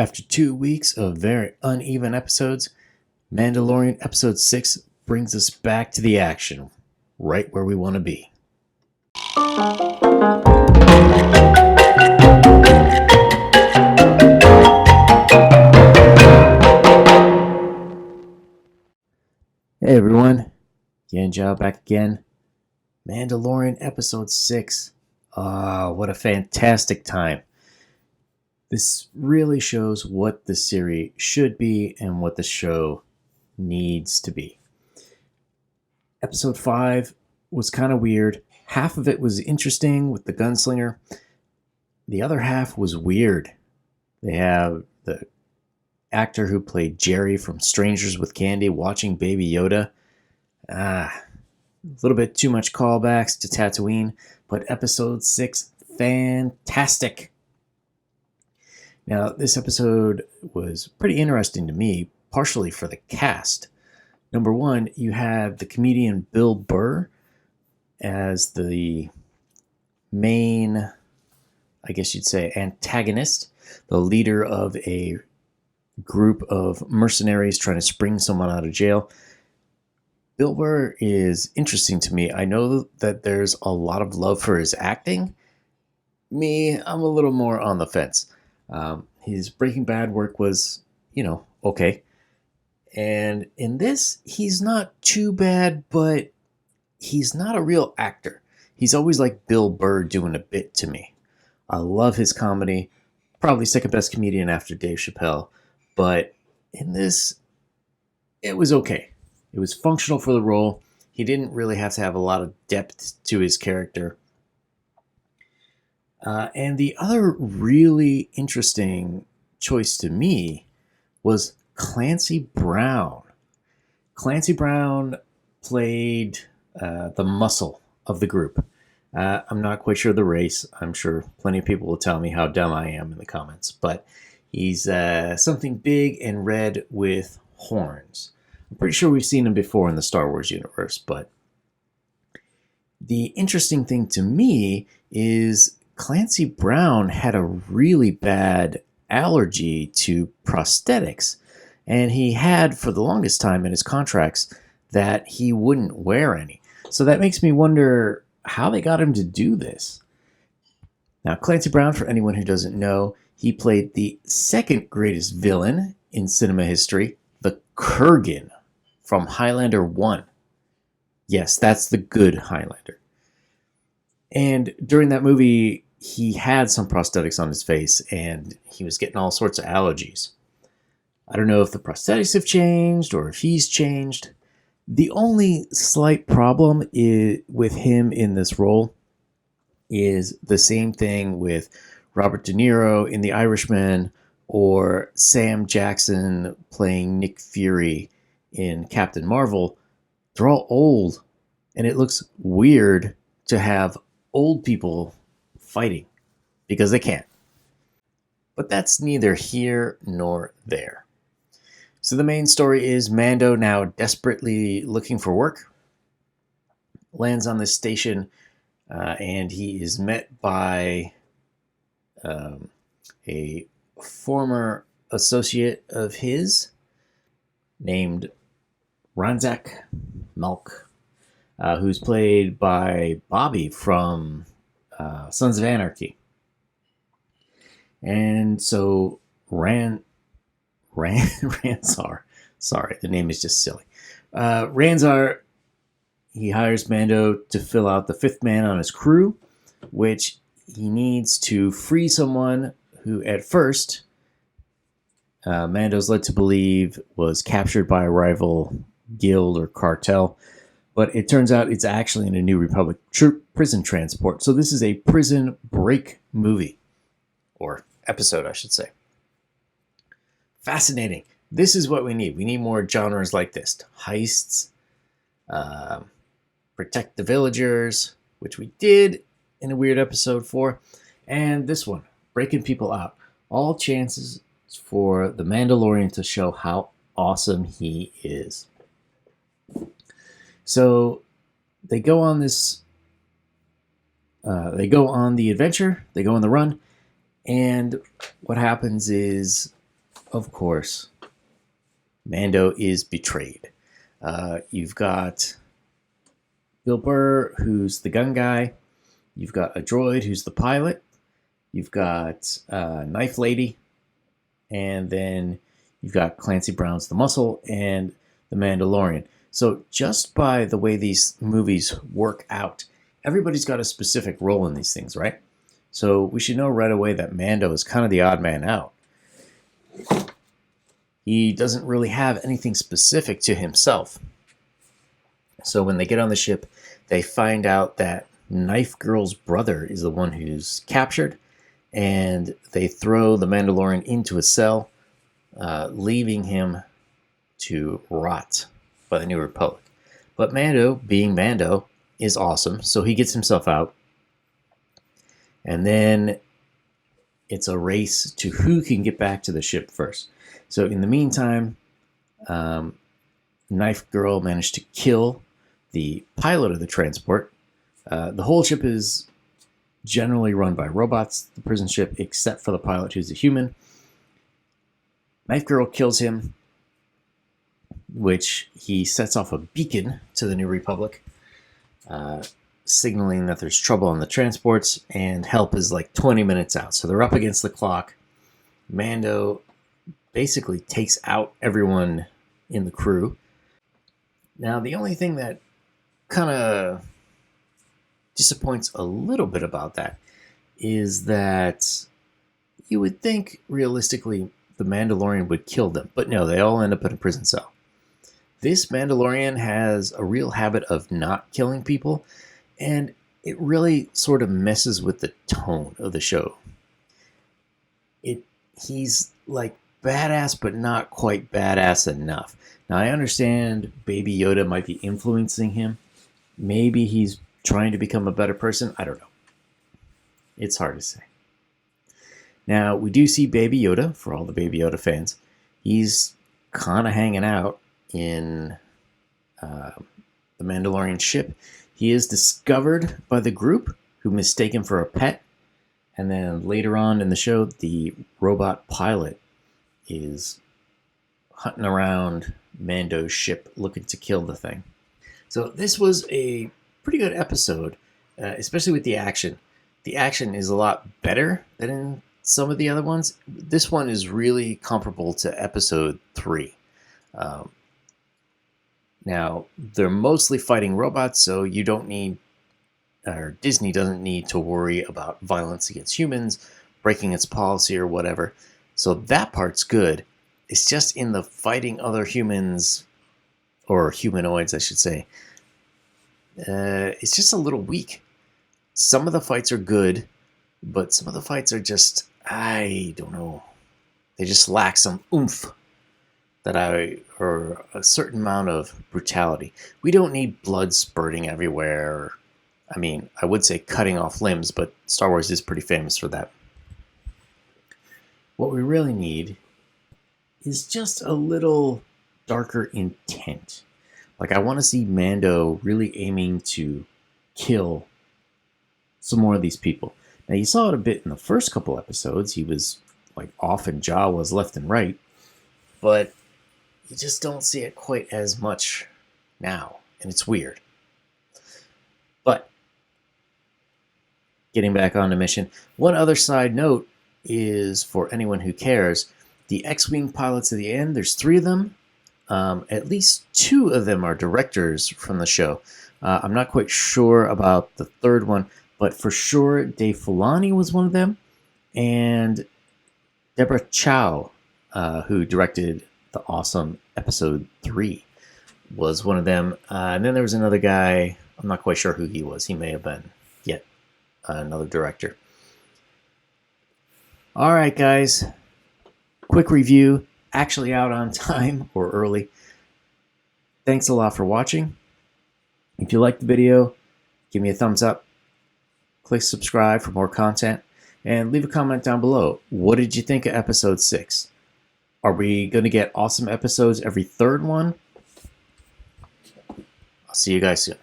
After 2 weeks of very uneven episodes, Mandalorian Episode 6 brings us back to the action, right where we want to be. Hey everyone, Yanjao back again. Mandalorian Episode 6. What a fantastic time. This really shows what the series should be and what the show needs to be. Episode 5 was kind of weird. Half of it was interesting with the gunslinger. The other half was weird. They have the actor who played Jerry from Strangers with Candy watching Baby Yoda. A little bit too much callbacks to Tatooine, but episode 6, fantastic. Now, this episode was pretty interesting to me, partially for the cast. Number one, you had the comedian Bill Burr as the main, I guess you'd say, antagonist, the leader of a group of mercenaries trying to spring someone out of jail. Bill Burr is interesting to me. I know that there's a lot of love for his acting. Me, I'm a little more on the fence. His Breaking Bad work was, okay. And in this, he's not too bad, but he's not a real actor. He's always like Bill Burr doing a bit to me. I love his comedy. Probably second best comedian after Dave Chappelle. But in this, it was okay. It was functional for the role. He didn't really have to have a lot of depth to his character. And the other really interesting choice to me was Clancy Brown. Clancy Brown played the muscle of the group. I'm not quite sure the race. I'm sure plenty of people will tell me how dumb I am in the comments. But he's something big and red with horns. I'm pretty sure we've seen him before in the Star Wars universe. But the interesting thing to me is Clancy Brown had a really bad allergy to prosthetics. And he had, for the longest time in his contracts, that he wouldn't wear any. So that makes me wonder how they got him to do this. Now, Clancy Brown, for anyone who doesn't know, he played the second greatest villain in cinema history, the Kurgan from Highlander 1. Yes, that's the good Highlander. And during that movie, he had some prosthetics on his face, and he was getting all sorts of allergies. I don't know if the prosthetics have changed or if he's changed. The only slight problem with him in this role is the same thing with Robert De Niro in The Irishman or Sam Jackson playing Nick Fury in Captain Marvel. They're all old, and it looks weird to have old people fighting because they can't. But that's neither here nor there. So the main story is Mando, now desperately looking for work, lands on this station, and he is met by a former associate of his named Ranzak Malk, who's played by Bobby from Sons of Anarchy. And so Ranzar, sorry, the name is just silly. Ranzar, he hires Mando to fill out the fifth man on his crew, which he needs to free someone who at first Mando's led to believe was captured by a rival guild or cartel. But it turns out it's actually in a New Republic prison transport. So this is a prison break movie. Or episode, I should say. Fascinating. This is what we need. We need more genres like this. Heists, protect the villagers, which we did in a weird episode 4. And this one, breaking people out. All chances for the Mandalorian to show how awesome he is. So they go on this, they go on the adventure, they go on the run, and what happens is of course, Mando is betrayed. You've got Bill Burr, who's the gun guy. You've got a droid, who's the pilot. You've got Knife Lady. And then you've got Clancy Brown's the muscle and the Mandalorian. So just by the way these movies work out, everybody's got a specific role in these things, right? So we should know right away that Mando is kind of the odd man out. He doesn't really have anything specific to himself. So when they get on the ship, they find out that Knife Girl's brother is the one who's captured, and they throw the Mandalorian into a cell, leaving him to rot by the New Republic. But Mando, being Mando, is awesome, so he gets himself out. And then it's a race to who can get back to the ship first. So in the meantime, Knife Girl managed to kill the pilot of the transport. The whole ship is generally run by robots, the prison ship, except for the pilot, who's a human. Knife Girl kills him, which he sets off a beacon to the New Republic, signaling that there's trouble on the transports and help is like 20 minutes out. So they're up against the clock. Mando basically takes out everyone in the crew. Now, the only thing that kind of disappoints a little bit about that is that you would think realistically the Mandalorian would kill them, but no, they all end up in a prison cell. This Mandalorian has a real habit of not killing people, and it really sort of messes with the tone of the show. He's like badass, but not quite badass enough. Now, I understand Baby Yoda might be influencing him. Maybe he's trying to become a better person. I don't know. It's hard to say. Now, we do see Baby Yoda, for all the Baby Yoda fans. He's kind of hanging out in the Mandalorian ship. He is discovered by the group, who mistake him for a pet. And then later on in the show, the robot pilot is hunting around Mando's ship looking to kill the thing. So this was a pretty good episode, especially with the action. The action is a lot better than in some of the other ones. This one is really comparable to episode 3. Now, they're mostly fighting robots, so you don't need, or Disney doesn't need to worry about violence against humans, breaking its policy or whatever. So that part's good. It's just in the fighting other humans, or humanoids, I should say. It's just a little weak. Some of the fights are good, but some of the fights are just, I don't know. They just lack some oomph or a certain amount of brutality. We don't need blood spurting everywhere. I mean, I would say cutting off limbs, but Star Wars is pretty famous for that. What we really need is just a little darker intent. Like, I want to see Mando really aiming to kill some more of these people. Now, you saw it a bit in the first couple episodes. He was like off in Jawas left and right, but you just don't see it quite as much now, and it's weird. But getting back on the mission, one other side note is for anyone who cares, the X-Wing pilots at the end, there's 3 of them. At least 2 of them are directors from the show. I'm not quite sure about the 3rd one, but for sure Dave Filoni was one of them, and Deborah Chow, who directed the awesome episode 3, was one of them. And then there was another guy, I'm not quite sure who he was. He may have been yet another director. All right, guys. Quick review, actually out on time or early. Thanks a lot for watching. If you liked the video, give me a thumbs up. Click subscribe for more content. And leave a comment down below. What did you think of episode 6? Are we going to get awesome episodes every 3rd one? I'll see you guys soon.